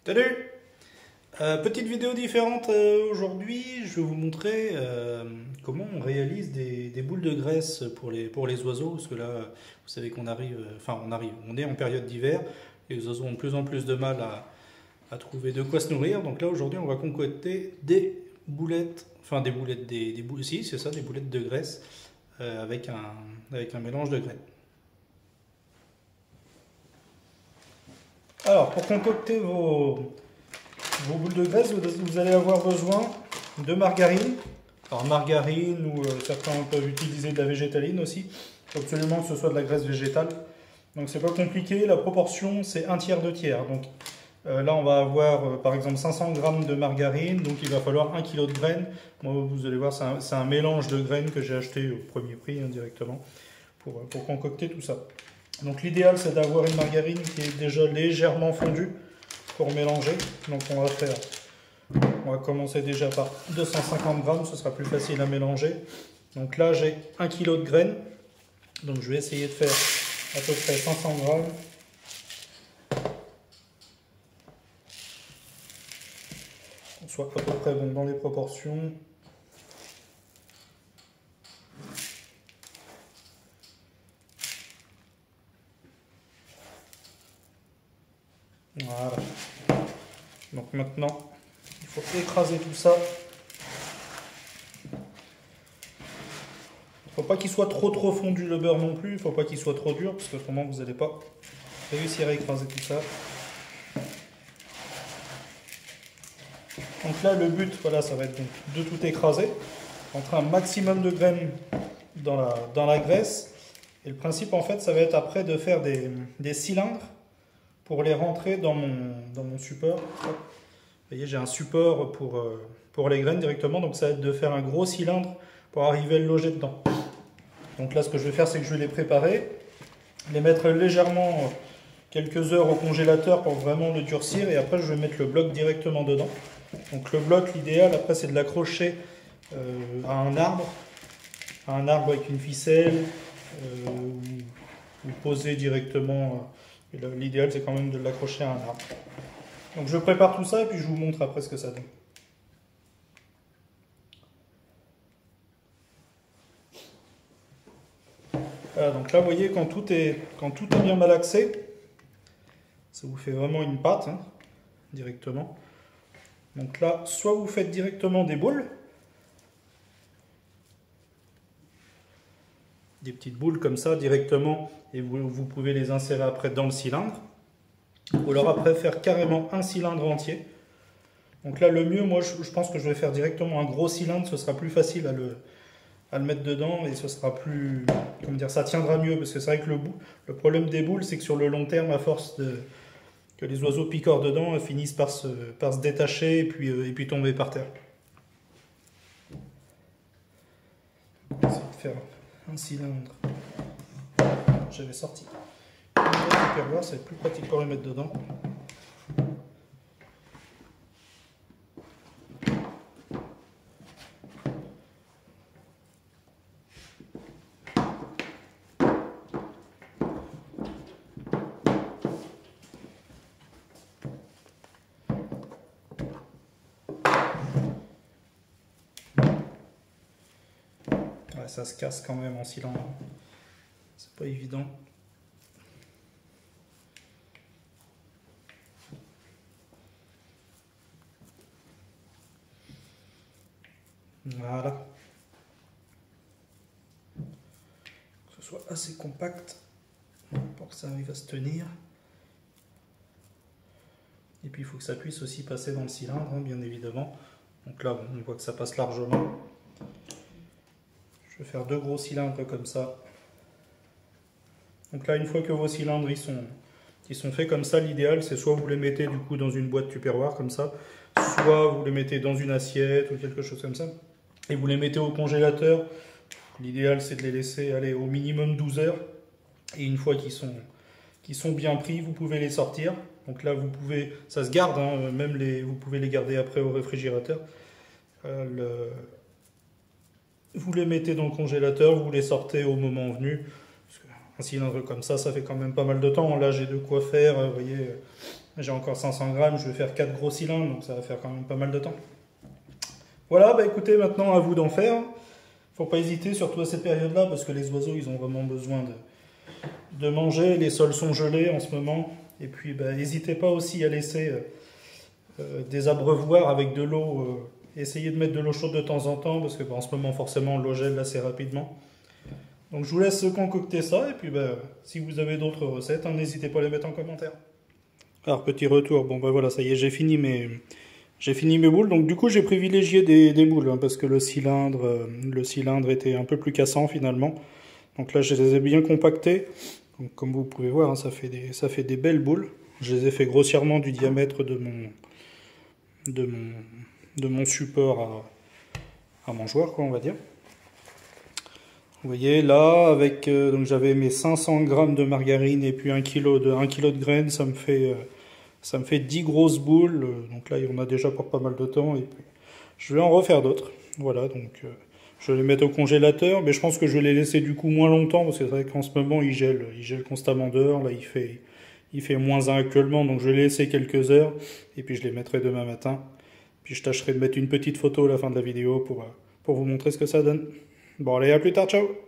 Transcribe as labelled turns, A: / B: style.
A: Salut! Petite vidéo différente aujourd'hui, je vais vous montrer comment on réalise des boules de graisse pour les oiseaux, parce que là, vous savez qu'on arrive, on est en période d'hiver, les oiseaux ont de plus en plus de mal à trouver de quoi se nourrir, donc là aujourd'hui on va concocter des boulettes, si c'est ça, des boulettes de graisse avec un mélange de graines. Alors pour concocter vos boules de graisse, vous allez avoir besoin de margarine. Alors margarine ou certains peuvent utiliser de la végétaline aussi. Il faut absolument que ce soit de la graisse végétale. Donc c'est pas compliqué, la proportion c'est 1/3, 2/3. Donc là on va avoir par exemple 500 g de margarine, donc il va falloir 1 kg de graines. Moi vous allez voir c'est un mélange de graines que j'ai acheté au premier prix directement pour concocter tout ça. Donc l'idéal c'est d'avoir une margarine qui est déjà légèrement fondue pour mélanger. Donc on va commencer déjà par 250 g, ce sera plus facile à mélanger. Donc là j'ai 1 kg de graines, donc je vais essayer de faire à peu près 500 g. Qu'on soit à peu près bon dans les proportions. Voilà. Donc maintenant, il faut écraser tout ça. Il ne faut pas qu'il soit trop fondu le beurre non plus. Il ne faut pas qu'il soit trop dur, parce que autrement vous n'allez pas réussir à écraser tout ça. Donc là, le but, voilà, ça va être donc de tout écraser. Rentrer un maximum de graines dans la graisse. Et le principe, en fait, ça va être après de faire des cylindres pour les rentrer dans mon support. Vous voyez, j'ai un support pour les graines directement, donc ça va être de faire un gros cylindre pour arriver à le loger dedans. Donc là, ce que je vais faire, c'est que je vais les préparer, les mettre légèrement quelques heures au congélateur pour vraiment le durcir, et après je vais mettre le bloc directement dedans. Donc le bloc, l'idéal, après, c'est de l'accrocher à un arbre avec une ficelle, ou poser directement. L'idéal, c'est quand même de l'accrocher à un arbre. Donc je prépare tout ça et puis je vous montre après ce que ça donne. Voilà, donc là, vous voyez, quand tout est bien malaxé, ça vous fait vraiment une pâte, directement. Donc là, soit vous faites directement des boules, des petites boules comme ça directement, et vous pouvez les insérer après dans le cylindre, ou alors après faire carrément un cylindre entier. Donc là, le mieux, moi je pense que je vais faire directement un gros cylindre, ce sera plus facile à le mettre dedans, et ce sera plus, comment dire, ça tiendra mieux, parce que c'est vrai que le problème des boules, c'est que sur le long terme, à force que les oiseaux picorent dedans, elles finissent par se détacher et puis tomber par terre. On va essayer de faire un cylindre. J'avais sorti une perloire, ça va être plus pratique pour les mettre dedans. Ouais, ça se casse quand même en cylindre. C'est pas évident. Voilà. Que ce soit assez compact pour que ça arrive à se tenir. Et puis il faut que ça puisse aussi passer dans le cylindre, bien évidemment. Donc là, on voit que ça passe largement. Je vais faire 2 gros cylindres comme ça. Donc là, une fois que vos cylindres ils sont faits comme ça, l'idéal c'est soit vous les mettez du coup dans une boîte tupperware comme ça, soit vous les mettez dans une assiette ou quelque chose comme ça, et vous les mettez au congélateur. L'idéal c'est de les laisser aller au minimum 12 heures, et une fois qu'ils sont bien pris, vous pouvez les sortir. Donc là vous pouvez, ça se garde, vous pouvez les garder après au réfrigérateur. Vous les mettez dans le congélateur, vous les sortez au moment venu. Un cylindre comme ça fait quand même pas mal de temps. Là, j'ai de quoi faire, vous voyez, J'ai encore 500 grammes, je vais faire 4 gros cylindres, donc ça va faire quand même pas mal de temps. Voilà, bah écoutez, maintenant à vous d'en faire. Faut pas hésiter, surtout à cette période-là, parce que les oiseaux, ils ont vraiment besoin de manger. Les sols sont gelés en ce moment. Et puis, bah, n'hésitez pas aussi à laisser des abreuvoirs avec de l'eau. Essayez de mettre de l'eau chaude de temps en temps, parce que bah, en ce moment, forcément, l'eau gèle assez rapidement. Donc, je vous laisse concocter ça. Et puis, bah, si vous avez d'autres recettes, hein, n'hésitez pas à les mettre en commentaire. Alors, petit retour. Bon, bah voilà, ça y est, j'ai fini mes boules. Donc, du coup, j'ai privilégié des boules, hein, parce que le cylindre était un peu plus cassant finalement. Donc là, je les ai bien compactés. Donc, comme vous pouvez voir, hein, ça fait des belles boules. Je les ai fait grossièrement du diamètre de mon support à mangeoire, quoi, on va dire. Vous voyez, là, avec donc j'avais mes 500 grammes de margarine et puis 1 kg de graines, ça me fait 10 grosses boules. Donc là, on a déjà pour pas mal de temps. Et puis, je vais en refaire d'autres. Voilà, donc je vais les mettre au congélateur, mais je pense que je vais les laisser du coup moins longtemps, parce que c'est vrai qu'en ce moment, il gèle constamment dehors. Là, il fait -1 actuellement, donc je vais les laisser quelques heures, et puis je les mettrai demain matin. Puis je tâcherai de mettre une petite photo à la fin de la vidéo pour vous montrer ce que ça donne. Bon, allez, à plus tard, ciao!